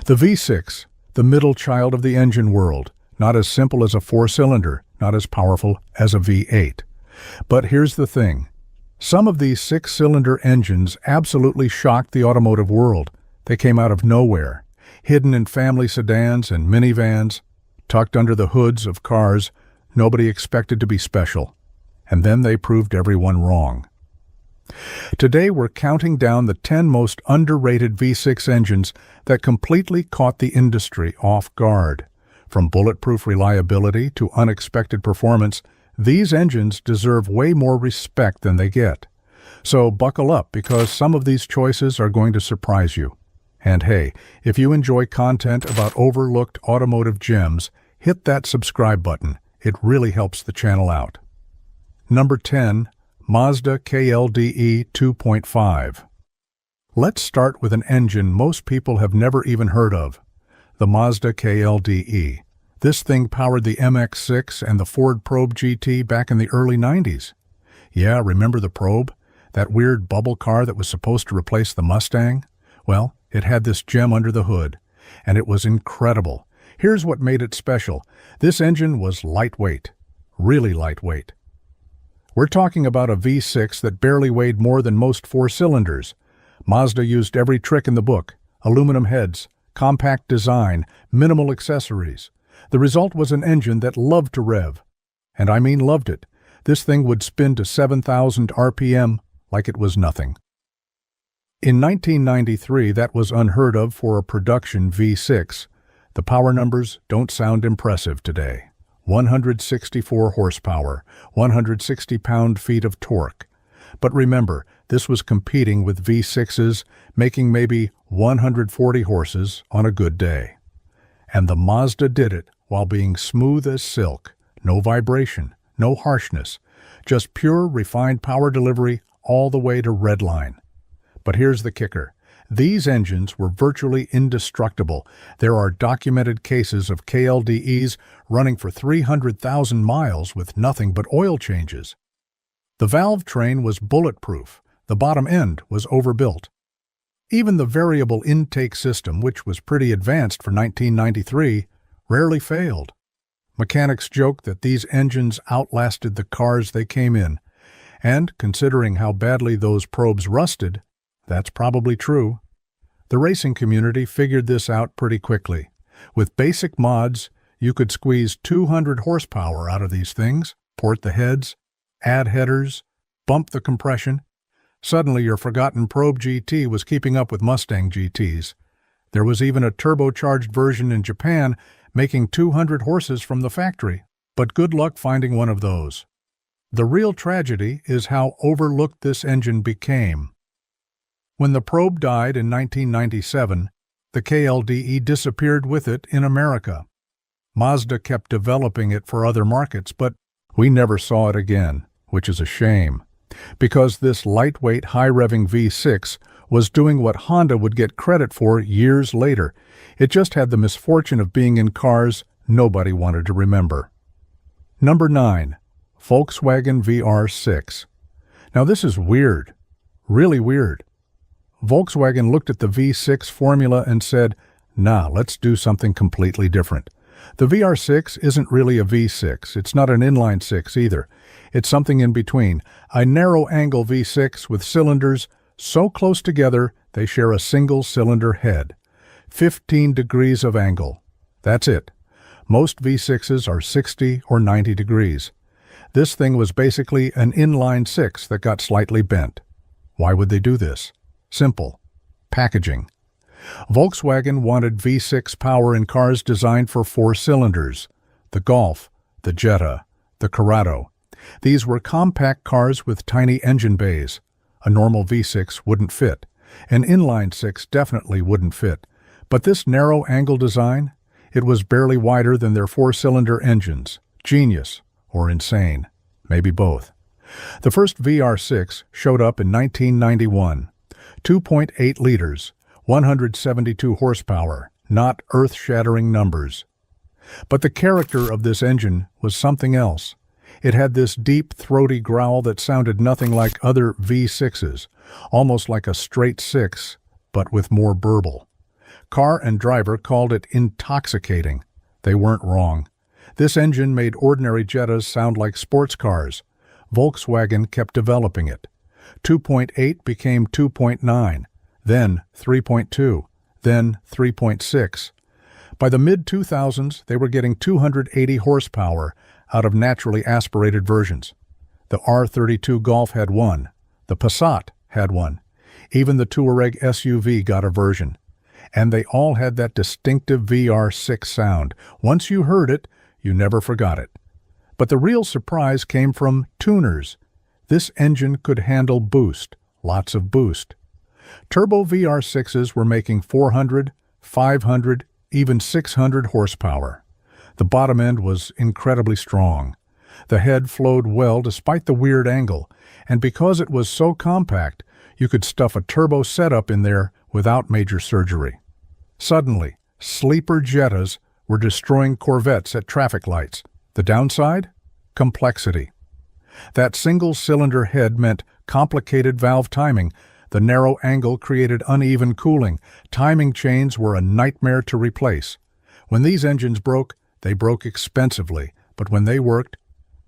The V6, the middle child of the engine world, not as simple as a four-cylinder, not as powerful as a V8. But here's the thing. Some of these six-cylinder engines absolutely shocked the automotive world. They came out of nowhere, hidden in family sedans and minivans, tucked under the hoods of cars nobody expected to be special. And then they proved everyone wrong. Today we're counting down the 10 most underrated V6 engines that completely caught the industry off guard. From bulletproof reliability to unexpected performance, these engines deserve way more respect than they get. So buckle up, because some of these choices are going to surprise you. And hey, if you enjoy content about overlooked automotive gems, hit that subscribe button. It really helps the channel out. Number 10. Mazda KL-DE 2.5. Let's start with an engine most people have never even heard of, the Mazda KL-DE. This thing powered the MX-6 and the Ford Probe GT back in the early 90s. Yeah, remember the Probe? That weird bubble car that was supposed to replace the Mustang? Well, it had this gem under the hood, and it was incredible. Here's what made it special. This engine was lightweight, really lightweight. We're talking about a V6 that barely weighed more than most four-cylinders. Mazda used every trick in the book: aluminum heads, compact design, minimal accessories. The result was an engine that loved to rev. And I mean loved it. This thing would spin to 7,000 RPM like it was nothing. In 1993, that was unheard of for a production V6. The power numbers don't sound impressive today. 164 horsepower, 160 pound-feet of torque. But remember, this was competing with V6s, making maybe 140 horses on a good day. And the Mazda did it while being smooth as silk. No vibration, no harshness, just pure, refined power delivery all the way to redline. But here's the kicker. These engines were virtually indestructible. There are documented cases of KL-DEs running for 300,000 miles with nothing but oil changes. The valve train was bulletproof. The bottom end was overbuilt. Even the variable intake system, which was pretty advanced for 1993, rarely failed. Mechanics joke that these engines outlasted the cars they came in. And, considering how badly those probes rusted, that's probably true. The racing community figured this out pretty quickly. With basic mods, you could squeeze 200 horsepower out of these things, port the heads, add headers, bump the compression. Suddenly your forgotten Probe GT was keeping up with Mustang GTs. There was even a turbocharged version in Japan, making 200 horses from the factory. But good luck finding one of those. The real tragedy is how overlooked this engine became. When the Probe died in 1997, the KL-DE disappeared with it in America. Mazda kept developing it for other markets, but we never saw it again, which is a shame, because this lightweight, high-revving V6 was doing what Honda would get credit for years later. It just had the misfortune of being in cars nobody wanted to remember. Number 9. Volkswagen VR6. Now this is weird, really weird. Volkswagen looked at the V6 formula and said, nah, let's do something completely different. The VR6 isn't really a V6. It's not an inline six either. It's something in between, a narrow-angle V6 with cylinders so close together they share a single cylinder head. 15 degrees of angle. That's it. Most V6s are 60 or 90 degrees. This thing was basically an inline six that got slightly bent. Why would they do this? Simple. Packaging. Volkswagen wanted V6 power in cars designed for four cylinders. The Golf, the Jetta, the Corrado. These were compact cars with tiny engine bays. A normal V6 wouldn't fit. An inline six definitely wouldn't fit. But this narrow angle design, it was barely wider than their four-cylinder engines. Genius or insane. Maybe both. The first VR6 showed up in 1991. 2.8 liters, 172 horsepower, not earth-shattering numbers. But the character of this engine was something else. It had this deep, throaty growl that sounded nothing like other V6s, almost like a straight six, but with more burble. Car and driver called it intoxicating. They weren't wrong. This engine made ordinary Jettas sound like sports cars. Volkswagen kept developing it. 2.8 became 2.9, then 3.2, then 3.6. By the mid-2000s, they were getting 280 horsepower out of naturally aspirated versions. The R32 Golf had one. The Passat had one. Even the Touareg SUV got a version. And they all had that distinctive VR6 sound. Once you heard it, you never forgot it. But the real surprise came from tuners. This engine could handle boost, lots of boost. Turbo VR6s were making 400, 500, even 600 horsepower. The bottom end was incredibly strong. The head flowed well despite the weird angle, and because it was so compact, you could stuff a turbo setup in there without major surgery. Suddenly, sleeper Jettas were destroying Corvettes at traffic lights. The downside? Complexity. That single-cylinder head meant complicated valve timing. The narrow angle created uneven cooling. Timing chains were a nightmare to replace. When these engines broke, they broke expensively, but when they worked,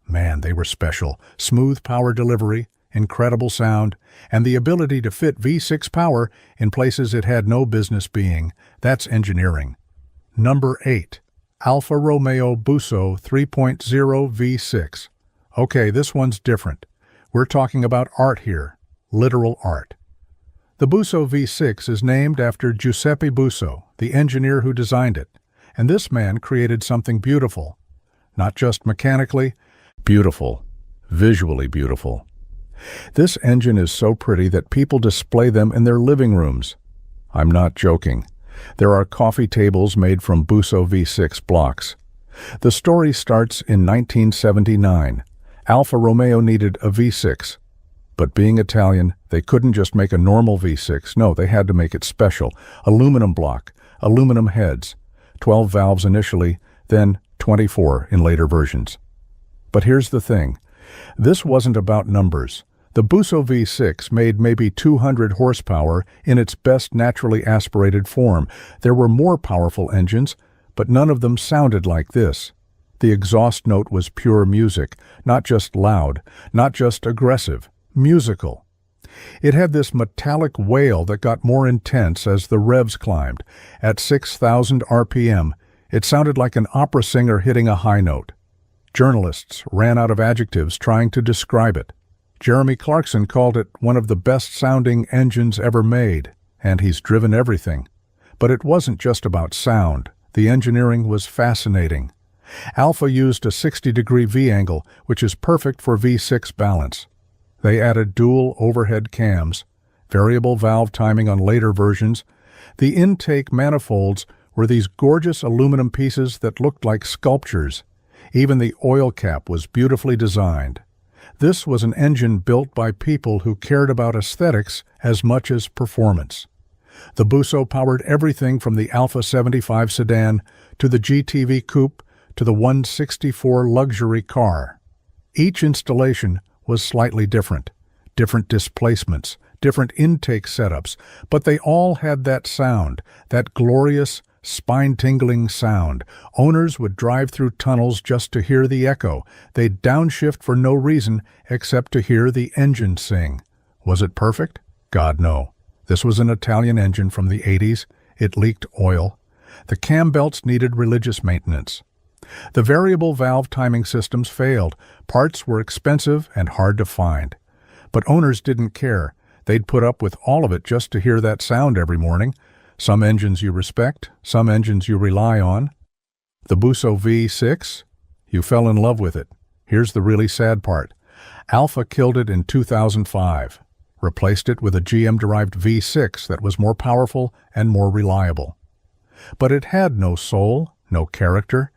man, they were special. Smooth power delivery, incredible sound, and the ability to fit V6 power in places it had no business being. That's engineering. Number 8. Alfa Romeo Busso 3.0 V6. Okay, this one's different. We're talking about art here, literal art. The Busso V6 is named after Giuseppe Busso, the engineer who designed it. And this man created something beautiful. Not just mechanically, beautiful, visually beautiful. This engine is so pretty that people display them in their living rooms. I'm not joking. There are coffee tables made from Busso V6 blocks. The story starts in 1979. Alfa Romeo needed a V6. But being Italian, they couldn't just make a normal V6. No, they had to make it special. Aluminum block, aluminum heads, 12 valves initially, then 24 in later versions. But here's the thing. This wasn't about numbers. The Busso V6 made maybe 200 horsepower in its best naturally aspirated form. There were more powerful engines, but none of them sounded like this. The exhaust note was pure music, not just loud, not just aggressive, musical. It had this metallic wail that got more intense as the revs climbed. At 6,000 RPM, it sounded like an opera singer hitting a high note. Journalists ran out of adjectives trying to describe it. Jeremy Clarkson called it one of the best-sounding engines ever made, and he's driven everything. But it wasn't just about sound. The engineering was fascinating. Alfa used a 60-degree V-angle, which is perfect for V6 balance. They added dual overhead cams, variable valve timing on later versions. The intake manifolds were these gorgeous aluminum pieces that looked like sculptures. Even the oil cap was beautifully designed. This was an engine built by people who cared about aesthetics as much as performance. The Busso powered everything from the Alfa 75 sedan to the GTV coupe to the 164 luxury car. Each installation was slightly different displacements, different intake setups, but they all had that sound, that glorious, spine-tingling sound. Owners would drive through tunnels just to hear the echo. They'd downshift for no reason except to hear the engine sing. Was it perfect? God, no. This was an Italian engine from the 80s. It leaked oil. The cam belts needed religious maintenance. The variable valve timing systems failed. Parts were expensive and hard to find. But owners didn't care. They'd put up with all of it just to hear that sound every morning. Some engines you respect, some engines you rely on. The Busso V6? You fell in love with it. Here's the really sad part. Alfa killed it in 2005, replaced it with a GM-derived V6 that was more powerful and more reliable. But it had no soul, no character.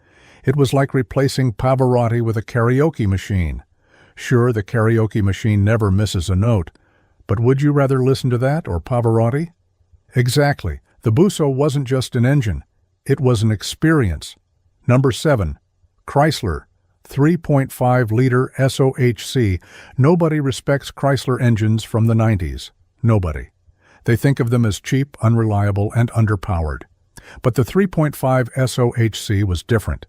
It was like replacing Pavarotti with a karaoke machine. Sure, the karaoke machine never misses a note, but would you rather listen to that or Pavarotti? Exactly. The Busso wasn't just an engine. It was an experience. Number 7. Chrysler. 3.5-liter SOHC. Nobody respects Chrysler engines from the 90s. Nobody. They think of them as cheap, unreliable, and underpowered. But the 3.5 SOHC was different.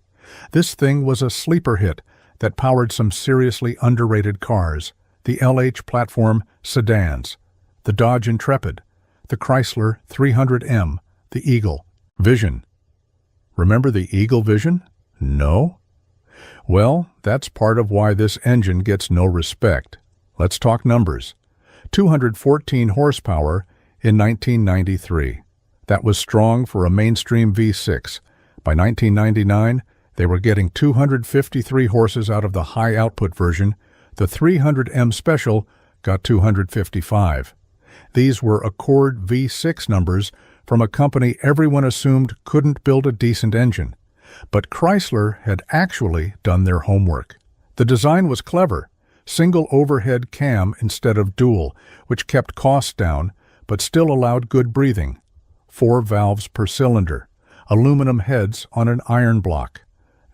This thing was a sleeper hit that powered some seriously underrated cars, the LH platform sedans, the Dodge Intrepid, the Chrysler 300M, the Eagle Vision. Remember the Eagle Vision? No? Well, that's part of why this engine gets no respect. Let's talk numbers. 214 horsepower in 1993. That was strong for a mainstream V6. By 1999, they were getting 253 horses out of the high-output version. The 300M Special got 255. These were Accord V6 numbers from a company everyone assumed couldn't build a decent engine. But Chrysler had actually done their homework. The design was clever. Single overhead cam instead of dual, which kept costs down, but still allowed good breathing. 4 valves per cylinder. Aluminum heads on an iron block.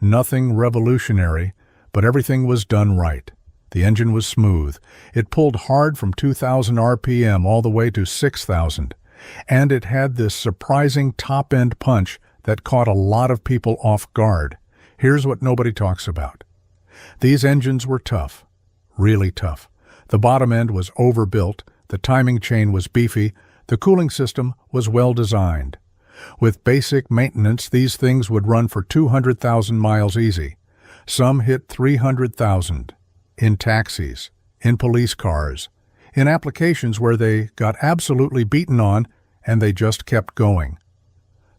Nothing revolutionary, but everything was done right. The engine was smooth. It pulled hard from 2,000 RPM all the way to 6,000. And it had this surprising top-end punch that caught a lot of people off guard. Here's what nobody talks about. These engines were tough. Really tough. The bottom end was overbuilt, the timing chain was beefy, the cooling system was well designed. With basic maintenance, these things would run for 200,000 miles easy. Some hit 300,000. In taxis, in police cars, in applications where they got absolutely beaten on and they just kept going.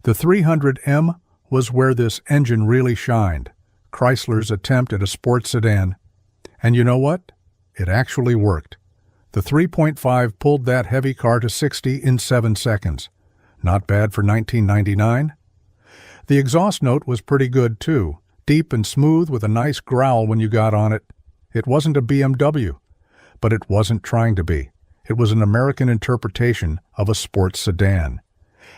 The 300M was where this engine really shined, Chrysler's attempt at a sports sedan. And you know what? It actually worked. The 3.5 pulled that heavy car to 60 in 7 seconds. Not bad for 1999. The exhaust note was pretty good too, deep and smooth with a nice growl when you got on it. It wasn't a BMW, but it wasn't trying to be. It was an American interpretation of a sports sedan.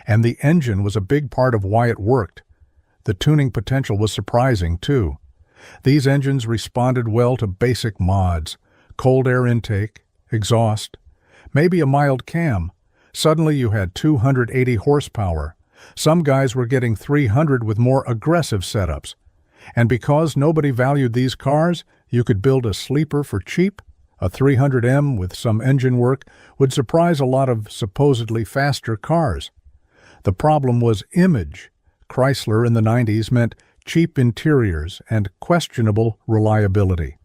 And the engine was a big part of why it worked. The tuning potential was surprising too. These engines responded well to basic mods, cold air intake, exhaust, maybe a mild cam. Suddenly you had 280 horsepower. Some guys were getting 300 with more aggressive setups. And because nobody valued these cars, you could build a sleeper for cheap. A 300M with some engine work would surprise a lot of supposedly faster cars. The problem was image. Chrysler in the 90s meant cheap interiors and questionable reliability.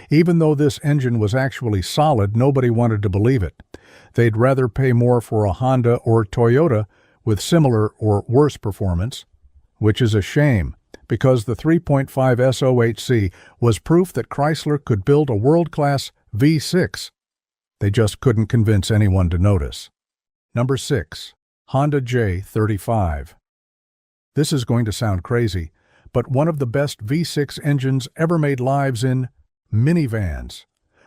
Even though this engine was actually solid, nobody wanted to believe it. They'd rather pay more for a Honda or Toyota with similar or worse performance, which is a shame, because the 3.5 SOHC was proof that Chrysler could build a world-class V6. They just couldn't convince anyone to notice. Number 6. Honda J35. This is going to sound crazy, but one of the best V6 engines ever made lives in minivans.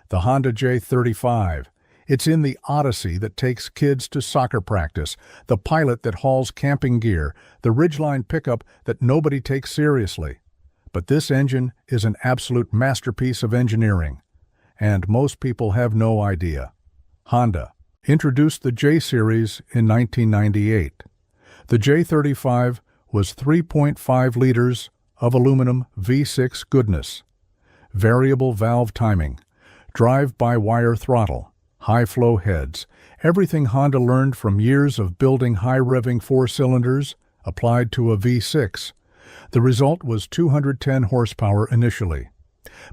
The Honda J35. It's in the Odyssey that takes kids to soccer practice, the Pilot that hauls camping gear, the Ridgeline pickup that nobody takes seriously. But this engine is an absolute masterpiece of engineering. And most people have no idea. Honda introduced the J-Series in 1998. The J35 was 3.5 liters of aluminum V6 goodness. Variable valve timing, drive-by-wire throttle, high-flow heads, everything Honda learned from years of building high-revving 4-cylinders applied to a V6. The result was 210 horsepower initially.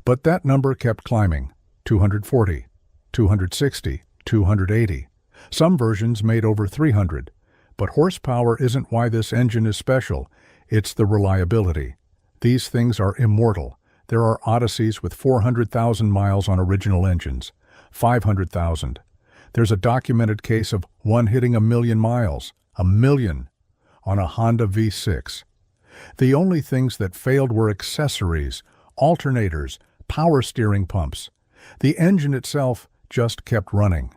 But that number kept climbing. 240, 260, 280. Some versions made over 300. But horsepower isn't why this engine is special. It's the reliability. These things are immortal. There are Odysseys with 400,000 miles on original engines, 500,000. There's a documented case of one hitting 1,000,000 miles, 1,000,000, on a Honda V6. The only things that failed were accessories, alternators, power steering pumps. The engine itself just kept running.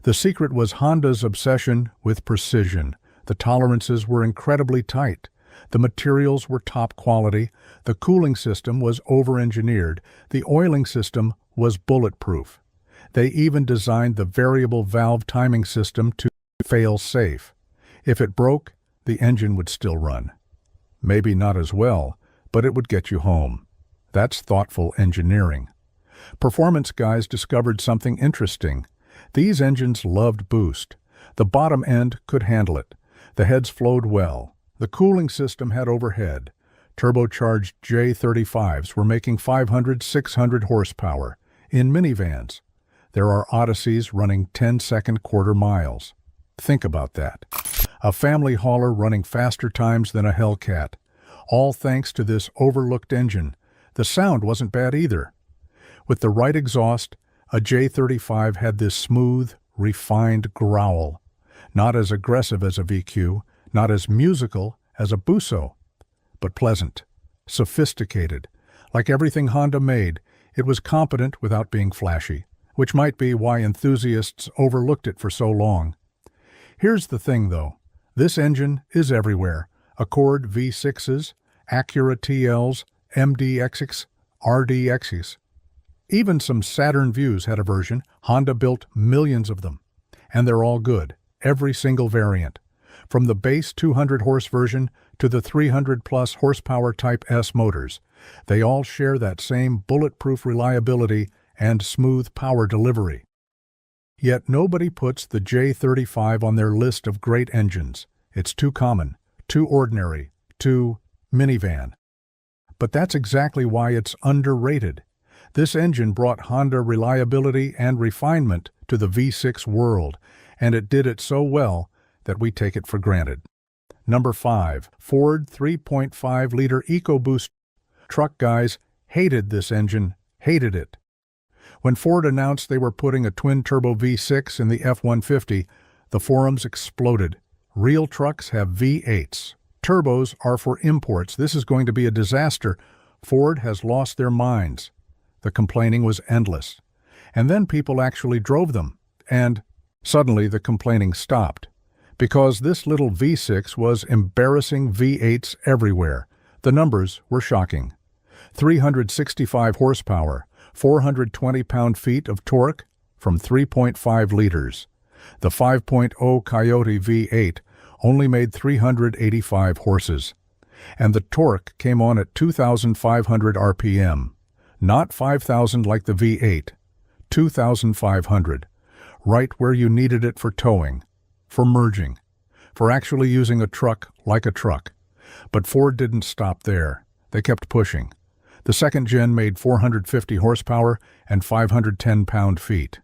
The secret was Honda's obsession with precision. The tolerances were incredibly tight. The materials were top quality. The cooling system was over-engineered. The oiling system was bulletproof. They even designed the variable valve timing system to fail safe. If it broke, the engine would still run. Maybe not as well, but it would get you home. That's thoughtful engineering. Performance guys discovered something interesting. These engines loved boost. The bottom end could handle it. The heads flowed well. The cooling system had overhead. Turbocharged J35s were making 500, 600 horsepower. In minivans, there are Odysseys running 10-second quarter miles. Think about that. A family hauler running faster times than a Hellcat. All thanks to this overlooked engine. The sound wasn't bad either. With the right exhaust, a J35 had this smooth, refined growl. Not as aggressive as a VQ, not as musical as a Busso, but pleasant, sophisticated. Like everything Honda made, it was competent without being flashy, which might be why enthusiasts overlooked it for so long. Here's the thing, though. This engine is everywhere. Accord V6s, Acura TLs, MDXs, RDXs. Even some Saturn Views had a version. Honda built millions of them. And they're all good, every single variant. From the base 200-horse version to the 300-plus horsepower Type S motors. They all share that same bulletproof reliability and smooth power delivery. Yet nobody puts the J35 on their list of great engines. It's too common, too ordinary, too minivan. But that's exactly why it's underrated. This engine brought Honda reliability and refinement to the V6 world, and it did it so well that we take it for granted. Number 5. Ford 3.5-liter EcoBoost. Truck guys hated this engine, hated it. When Ford announced they were putting a twin-turbo V6 in the F-150, the forums exploded. Real trucks have V8s. Turbos are for imports. This is going to be a disaster. Ford has lost their minds. The complaining was endless. And then people actually drove them. And suddenly the complaining stopped. Because this little V6 was embarrassing V8s everywhere. The numbers were shocking. 365 horsepower, 420 pound-feet of torque from 3.5 liters. The 5.0 Coyote V8 only made 385 horses. And the torque came on at 2,500 RPM. Not 5,000 like the V8. 2,500. Right where you needed it for towing, for merging, for actually using a truck like a truck. But Ford didn't stop there. They kept pushing. The second gen made 450 horsepower and 510 pound-feet.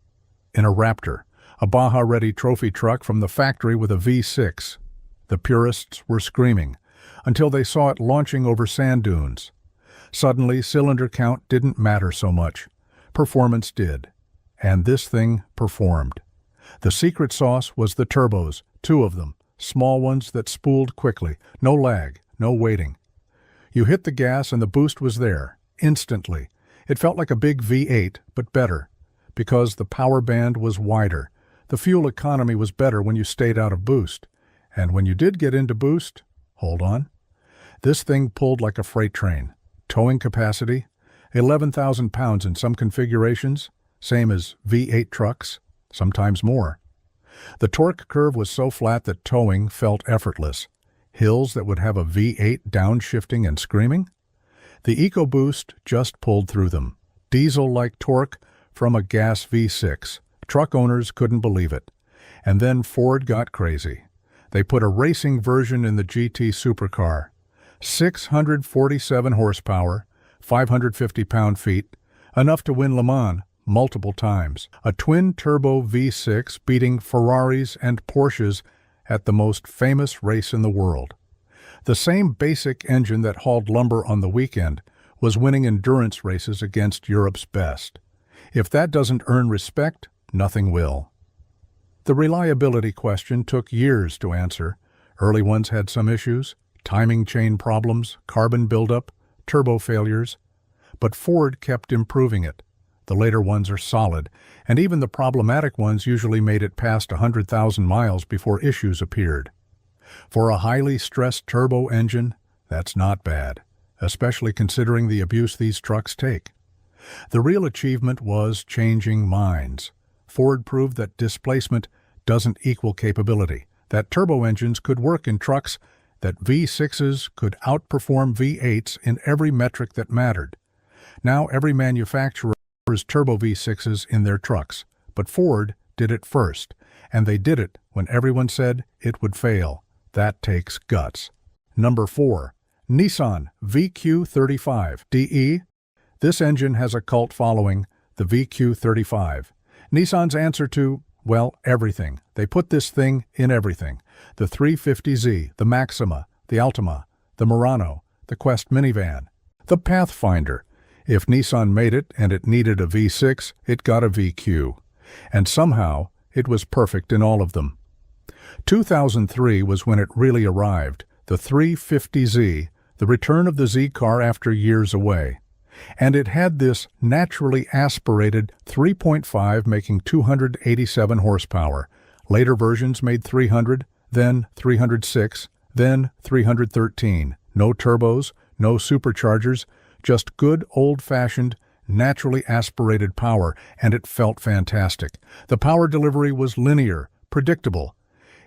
In a Raptor, a Baja-ready trophy truck from the factory with a V6. The purists were screaming, until they saw it launching over sand dunes. Suddenly, cylinder count didn't matter so much. Performance did. And this thing performed. The secret sauce was the turbos, 2 of them, small ones that spooled quickly, no lag, no waiting. You hit the gas and the boost was there, instantly. It felt like a big V8, but better, because the power band was wider. The fuel economy was better when you stayed out of boost. And when you did get into boost, hold on, this thing pulled like a freight train. Towing capacity, 11,000 pounds in some configurations, same as V8 trucks, sometimes more. The torque curve was so flat that towing felt effortless. Hills that would have a V8 downshifting and screaming? The EcoBoost just pulled through them. Diesel-like torque from a gas V6. Truck owners couldn't believe it. And then Ford got crazy. They put a racing version in the GT supercar. 647 horsepower, 550 pound-feet, enough to win Le Mans multiple times. A twin-turbo V6 beating Ferraris and Porsches at the most famous race in the world. The same basic engine that hauled lumber on the weekend was winning endurance races against Europe's best. If that doesn't earn respect, nothing will. The reliability question took years to answer. Early ones had some issues, timing chain problems, carbon buildup, turbo failures. But Ford kept improving it. The later ones are solid, and even the problematic ones usually made it past 100,000 miles before issues appeared. For a highly stressed turbo engine, that's not bad, especially considering the abuse these trucks take. The real achievement was changing minds. Ford proved that displacement doesn't equal capability. that turbo engines could work in trucks, that V6s could outperform V8s in every metric that mattered. Now every manufacturer has turbo V6s in their trucks, but Ford did it first, and they did it when everyone said it would fail. That takes guts. Number 4. Nissan VQ35DE. This engine has a cult following, the VQ35. Nissan's answer to, well, everything. They put this thing in everything. The 350Z, the Maxima, the Altima, the Murano, the Quest minivan, the Pathfinder. If Nissan made it and it needed a V6, it got a VQ. And somehow, it was perfect in all of them. 2003 was when it really arrived, the 350Z, the return of the Z car after years away. And it had this naturally aspirated 3.5 making 287 horsepower. Later versions made 300, then 306, then 313. No turbos, no superchargers, just good old-fashioned, naturally aspirated power, and it felt fantastic. The power delivery was linear, predictable.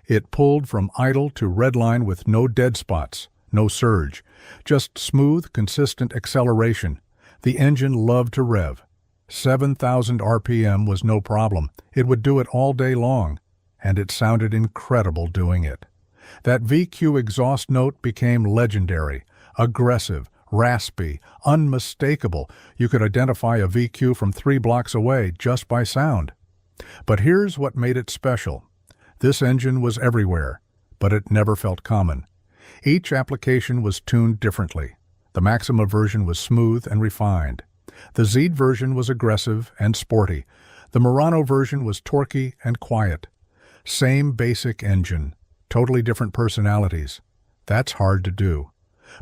It pulled from idle to redline with no dead spots, no surge, just smooth, consistent acceleration. The engine loved to rev. 7,000 RPM was no problem. It would do it all day long, and it sounded incredible doing it. That VQ exhaust note became legendary, aggressive, raspy, unmistakable. You could identify a VQ from 3 blocks away just by sound. But here's what made it special. This engine was everywhere, but it never felt common. Each application was tuned differently. The Maxima version was smooth and refined. The Z version was aggressive and sporty. The Murano version was torquey and quiet. Same basic engine, totally different personalities. That's hard to do.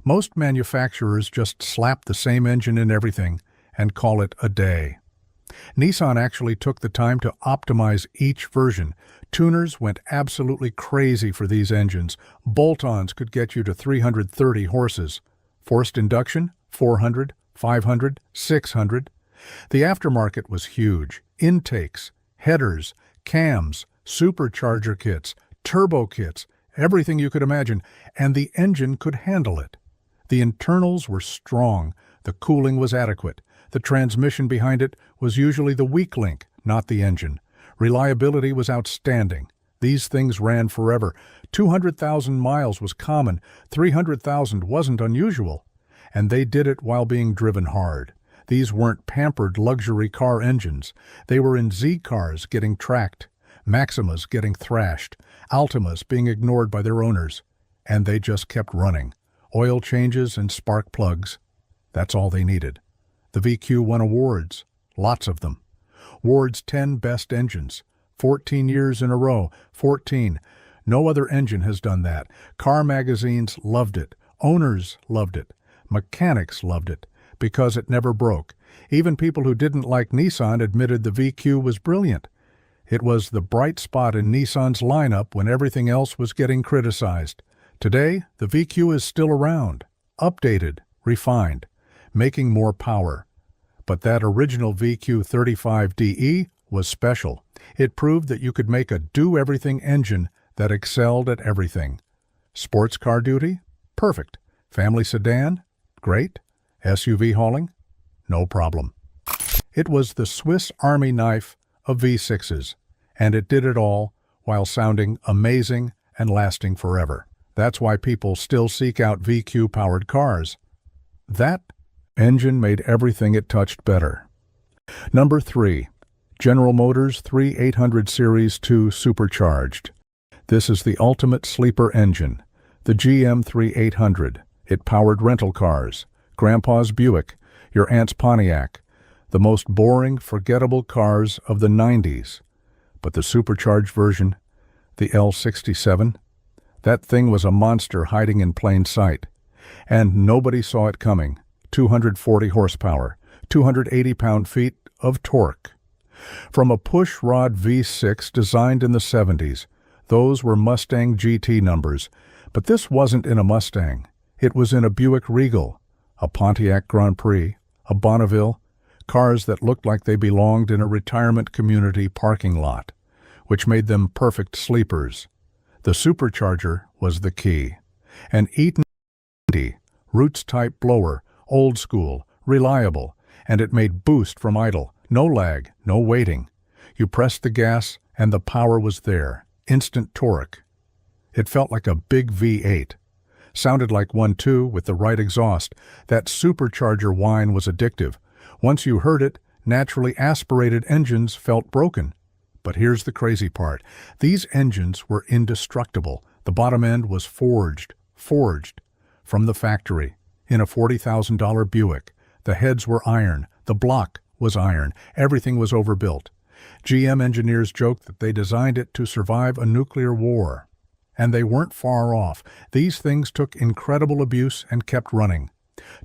Most manufacturers just slap the same engine in everything and call it a day. Nissan actually took the time to optimize each version. Tuners went absolutely crazy for these engines. Bolt-ons could get you to 330 horses. Forced induction, 400, 500, 600. The aftermarket was huge. Intakes, headers, cams, supercharger kits, turbo kits, everything you could imagine, and the engine could handle it. The internals were strong, the cooling was adequate. The transmission behind it was usually the weak link, not the engine. Reliability was outstanding. These things ran forever. 200,000 miles was common. 300,000 wasn't unusual. And they did it while being driven hard. These weren't pampered luxury car engines. They were in Z cars getting tracked, Maximas getting thrashed, Altimas being ignored by their owners. And they just kept running. Oil changes and spark plugs. That's all they needed. The VQ won awards, lots of them. Ward's 10 best engines, 14 years in a row, 14. No other engine has done that. Car magazines loved it. Owners loved it. Mechanics loved it, because it never broke. Even people who didn't like Nissan admitted the VQ was brilliant. It was the bright spot in Nissan's lineup when everything else was getting criticized. Today, the VQ is still around, updated, refined, making more power. But that original VQ35DE was special. It proved that you could make a do-everything engine that excelled at everything. Sports car duty? Perfect. Family sedan? Great. SUV hauling? No problem. It was the Swiss Army knife of V6s, and it did it all while sounding amazing and lasting forever. That's why people still seek out VQ-powered cars. That engine made everything it touched better. Number 3. General Motors 3800 Series 2 Supercharged. This is the ultimate sleeper engine. The GM 3800. It powered rental cars, Grandpa's Buick, your aunt's Pontiac, the most boring, forgettable cars of the 90s. But the supercharged version, the L67, that thing was a monster hiding in plain sight. And nobody saw it coming. 240 horsepower, 280 pound-feet of torque. From a push-rod V6 designed in the 70s, those were Mustang GT numbers, but this wasn't in a Mustang. It was in a Buick Regal, a Pontiac Grand Prix, a Bonneville, cars that looked like they belonged in a retirement community parking lot, which made them perfect sleepers. The supercharger was the key. An Eaton roots-type blower, old school, reliable, and it made boost from idle. No lag, no waiting. You pressed the gas, and the power was there. Instant torque. It felt like a big V8. Sounded like one too, with the right exhaust. That supercharger whine was addictive. Once you heard it, naturally aspirated engines felt broken. But here's the crazy part. These engines were indestructible. The bottom end was forged from the factory, in a $40,000 Buick. The heads were iron. The block was iron. Everything was overbuilt. GM engineers joked that they designed it to survive a nuclear war. And they weren't far off. These things took incredible abuse and kept running.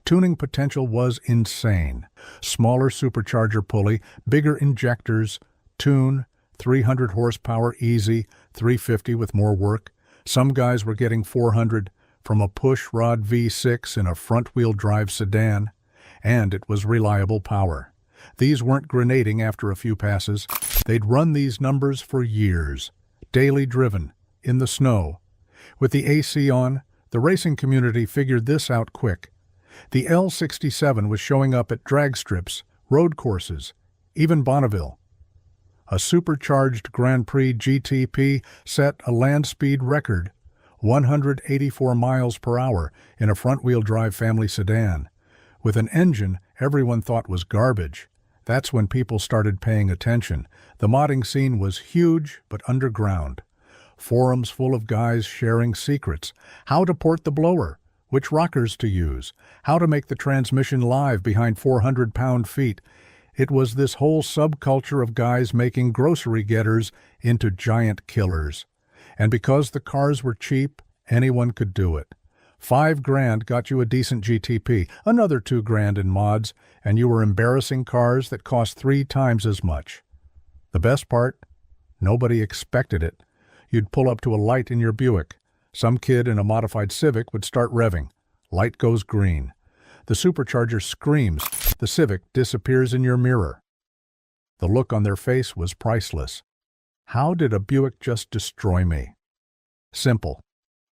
Tuning potential was insane. Smaller supercharger pulley, bigger injectors, tune, 300 horsepower easy, 350 with more work. Some guys were getting 400 from a push-rod V6 in a front-wheel drive sedan. And it was reliable power. These weren't grenading after a few passes. They'd run these numbers for years. Daily driven, in the snow. With the AC on, the racing community figured this out quick. The L67 was showing up at drag strips, road courses, even Bonneville. A supercharged Grand Prix GTP set a land speed record, 184 miles per hour in a front-wheel drive family sedan. With an engine everyone thought was garbage. That's when people started paying attention. The modding scene was huge but underground. Forums full of guys sharing secrets. How to port the blower, which rockers to use, how to make the transmission live behind 400-pound feet. It was this whole subculture of guys making grocery getters into giant killers. And because the cars were cheap, anyone could do it. $5,000 got you a decent GTP, another $2,000 in mods, and you were embarrassing cars that cost 3 times as much. The best part? Nobody expected it. You'd pull up to a light in your Buick. Some kid in a modified Civic would start revving. Light goes green. The supercharger screams. The Civic disappears in your mirror. The look on their face was priceless. How did a Buick just destroy me? Simple.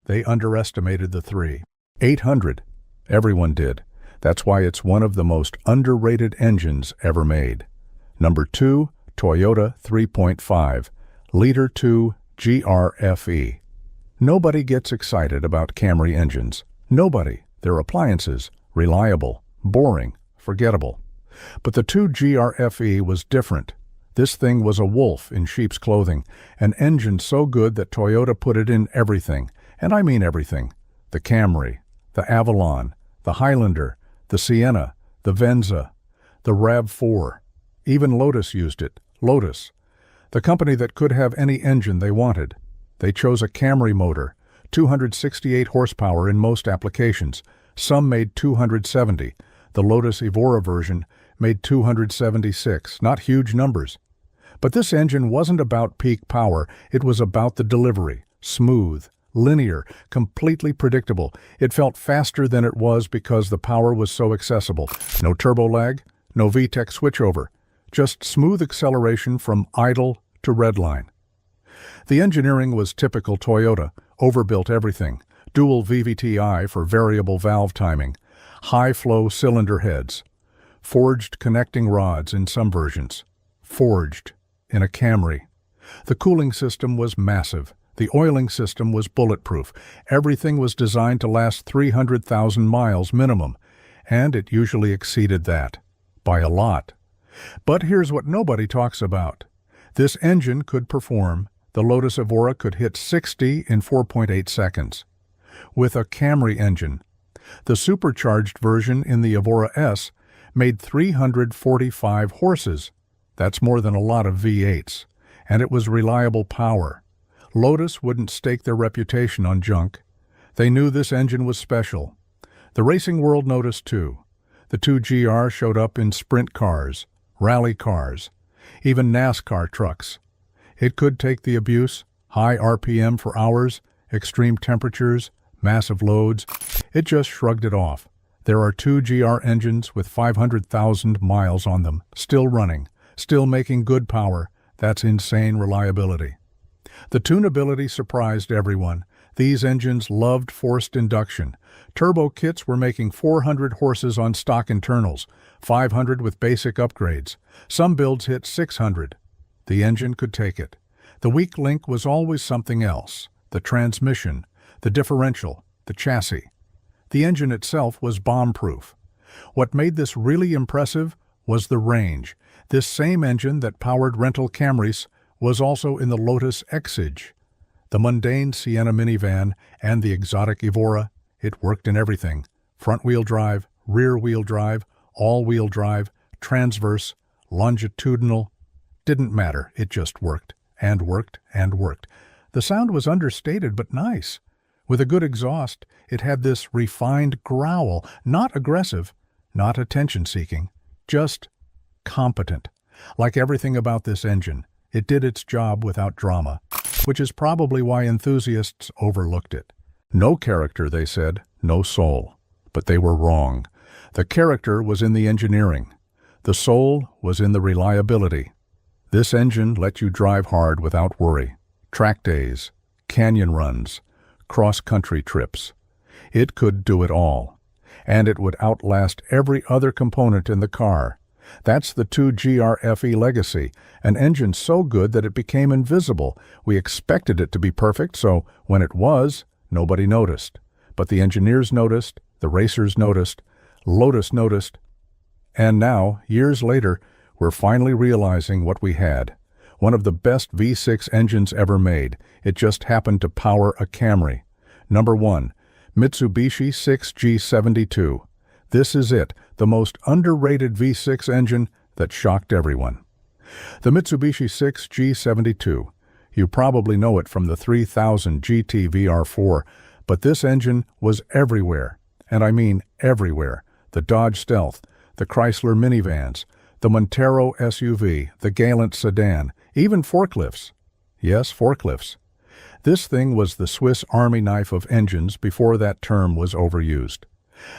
They underestimated the 800. Everyone did. That's why it's one of the most underrated engines ever made. Number 2, Toyota 3.5, Liter 2 GRFE. Nobody gets excited about Camry engines. Nobody. They're appliances, reliable, boring, forgettable. But the 2 GRFE was different. This thing was a wolf in sheep's clothing, an engine so good that Toyota put it in everything. And I mean everything. The Camry, the Avalon, the Highlander, the Sienna, the Venza, the RAV4. Even Lotus used it. Lotus, the company that could have any engine they wanted. They chose a Camry motor, 268 horsepower in most applications. Some made 270. The Lotus Evora version made 276, not huge numbers. But this engine wasn't about peak power, it was about the delivery. Smooth, linear, completely predictable. It felt faster than it was because the power was so accessible. No turbo lag, no VTEC switchover. Just smooth acceleration from idle to redline. The engineering was typical Toyota, overbuilt everything. Dual VVTi for variable valve timing. High-flow cylinder heads. Forged connecting rods in some versions. Forged in a Camry. The cooling system was massive. The oiling system was bulletproof. Everything was designed to last 300,000 miles minimum, and it usually exceeded that. By a lot. But here's what nobody talks about. This engine could perform. The Lotus Evora could hit 60 in 4.8 seconds. With a Camry engine. The supercharged version in the Evora S made 345 horses. That's more than a lot of V8s. And it was reliable power. Lotus wouldn't stake their reputation on junk. They knew this engine was special. The racing world noticed too. The 2GR showed up in sprint cars, rally cars, even NASCAR trucks. It could take the abuse, high RPM for hours, extreme temperatures, massive loads. It just shrugged it off. There are 2GR engines with 500,000 miles on them, still running, still making good power. That's insane reliability. The tunability surprised everyone. These engines loved forced induction. Turbo kits were making 400 horses on stock internals, 500 with basic upgrades. Some builds hit 600. The engine could take it. The weak link was always something else: the transmission, the differential, the chassis. The engine itself was bomb-proof. What made this really impressive was the range. This same engine that powered rental Camrys was also in the Lotus Exige, the mundane Sienna minivan, and the exotic Evora. It worked in everything: front-wheel drive, rear-wheel drive, all-wheel drive, transverse, longitudinal. Didn't matter, it just worked, and worked, and worked. The sound was understated but nice. With a good exhaust, it had this refined growl, not aggressive, not attention-seeking, just competent. Like everything about this engine, it did its job without drama, which is probably why enthusiasts overlooked it. No character, they said, no soul. But they were wrong. The character was in the engineering. The soul was in the reliability. This engine let you drive hard without worry. Track days, canyon runs, cross-country trips. It could do it all. And it would outlast every other component in the car. That's the 2GR-FE legacy, an engine so good that it became invisible. We expected it to be perfect, so when it was, nobody noticed. But the engineers noticed, the racers noticed, Lotus noticed, and now, years later, we're finally realizing what we had. One of the best V6 engines ever made. It just happened to power a Camry. Number 1, Mitsubishi 6G72. This is it, the most underrated V6 engine that shocked everyone. The Mitsubishi 6G72. You probably know it from the 3000 GT VR4, but this engine was everywhere, and I mean everywhere. The Dodge Stealth, the Chrysler minivans, the Montero SUV, the Galant sedan, even forklifts. Yes, forklifts. This thing was the Swiss Army knife of engines before that term was overused.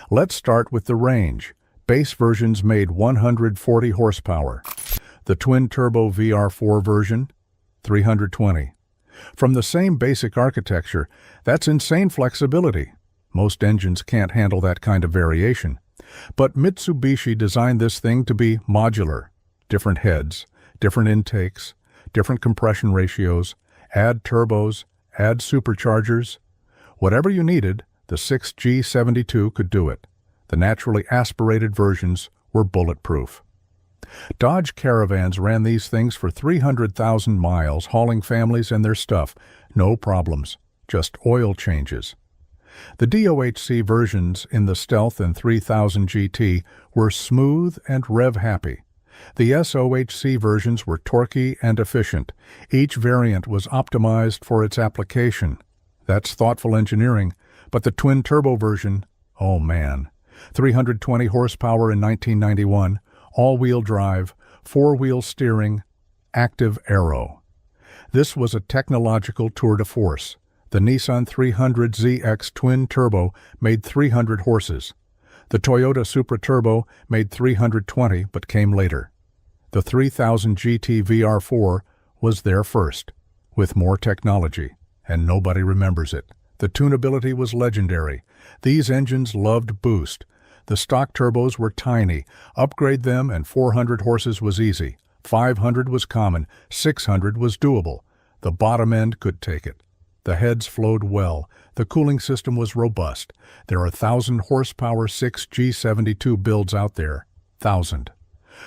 Let's start with the range. Base versions made 140 horsepower. The twin-turbo VR4 version, 320. From the same basic architecture, that's insane flexibility. Most engines can't handle that kind of variation. But Mitsubishi designed this thing to be modular. Different heads, different intakes, different compression ratios, add turbos, add superchargers. Whatever you needed, the 6G72 could do it. The naturally aspirated versions were bulletproof. Dodge Caravans ran these things for 300,000 miles, hauling families and their stuff. No problems, just oil changes. The DOHC versions in the Stealth and 3000 GT were smooth and rev-happy. The SOHC versions were torquey and efficient. Each variant was optimized for its application. That's thoughtful engineering. But the twin-turbo version, oh man. 320 horsepower in 1991, all-wheel drive, four-wheel steering, active aero. This was a technological tour de force. The Nissan 300ZX twin-turbo made 300 horses. The Toyota Supra Turbo made 320 but came later. The 3000 GT VR4 was there first, with more technology, and nobody remembers it. The tunability was legendary. These engines loved boost. The stock turbos were tiny. Upgrade them and 400 horses was easy. 500 was common. 600 was doable. The bottom end could take it. The heads flowed well. The cooling system was robust. There are 1,000 horsepower 6G72 builds out there. 1,000.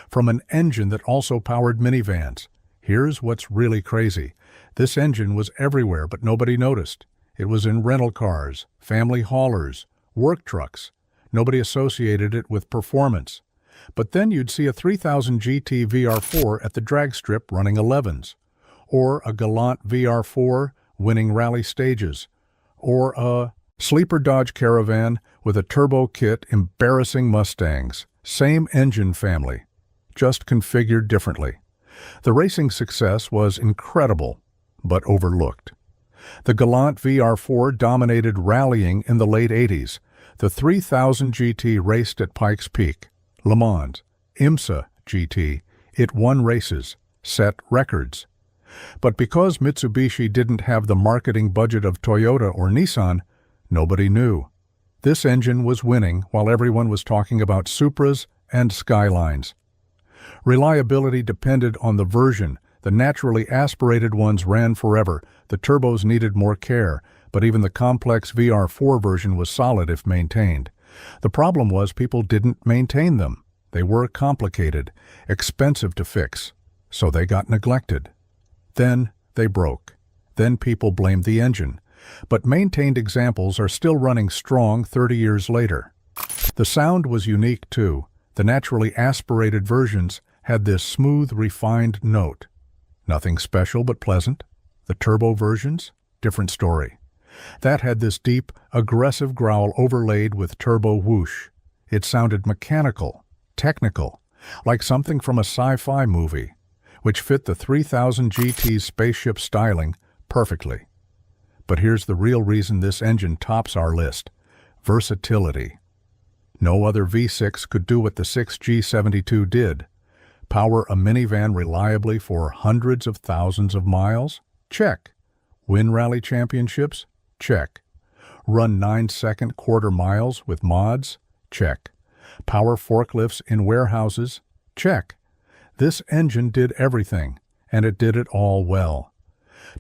From an engine that also powered minivans. Here's what's really crazy. This engine was everywhere, but nobody noticed. It was in rental cars, family haulers, work trucks. Nobody associated it with performance. But then you'd see a 3000 GT VR4 at the drag strip running 11s, or a Galant VR4 winning rally stages, or a sleeper Dodge Caravan with a turbo kit embarrassing Mustangs. Same engine family, just configured differently. The racing success was incredible, but overlooked. The Galant VR4 dominated rallying in the late 80s. The 3000 GT raced at Pikes Peak, Le Mans, IMSA GT. It won races, set records. But because Mitsubishi didn't have the marketing budget of Toyota or Nissan, nobody knew. This engine was winning while everyone was talking about Supras and Skylines. Reliability depended on the version. The naturally aspirated ones ran forever. The turbos needed more care, but even the complex VR4 version was solid if maintained. The problem was people didn't maintain them. They were complicated, expensive to fix, so they got neglected. Then they broke. Then people blamed the engine. But maintained examples are still running strong 30 years later. The sound was unique too. The naturally aspirated versions had this smooth, refined note. Nothing special but pleasant. The turbo versions, different story. That had this deep, aggressive growl overlaid with turbo whoosh. It sounded mechanical, technical, like something from a sci-fi movie, which fit the 3000 GT's spaceship styling perfectly. But here's the real reason this engine tops our list: versatility. No other V6 could do what the 6G72 did. Power a minivan reliably for hundreds of thousands of miles? Check. Win rally championships? Check. Run 9-second quarter miles with mods? Check. Power forklifts in warehouses? Check. This engine did everything, and it did it all well.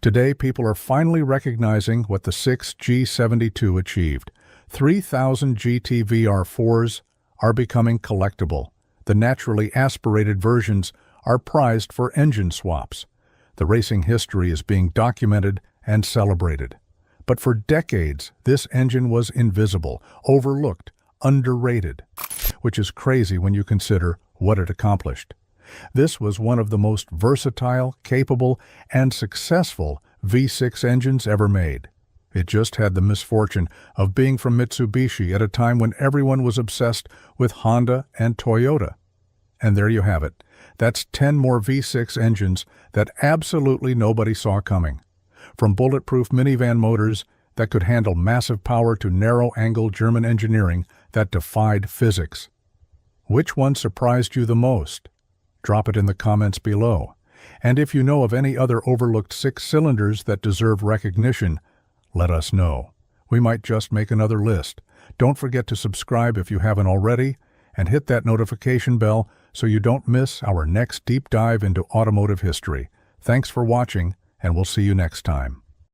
Today, people are finally recognizing what the 6G72 achieved. 3000 GT VR4s are becoming collectible. The naturally aspirated versions are prized for engine swaps. The racing history is being documented and celebrated. But for decades, this engine was invisible, overlooked, underrated, which is crazy when you consider what it accomplished. This was one of the most versatile, capable, and successful V6 engines ever made. It just had the misfortune of being from Mitsubishi at a time when everyone was obsessed with Honda and Toyota. And there you have it. That's 10 more V6 engines that absolutely nobody saw coming. From bulletproof minivan motors that could handle massive power to narrow-angle German engineering that defied physics. Which one surprised you the most? Drop it in the comments below. And if you know of any other overlooked 6 cylinders that deserve recognition, let us know. We might just make another list. Don't forget to subscribe if you haven't already, and hit that notification bell so you don't miss our next deep dive into automotive history. Thanks for watching, and we'll see you next time.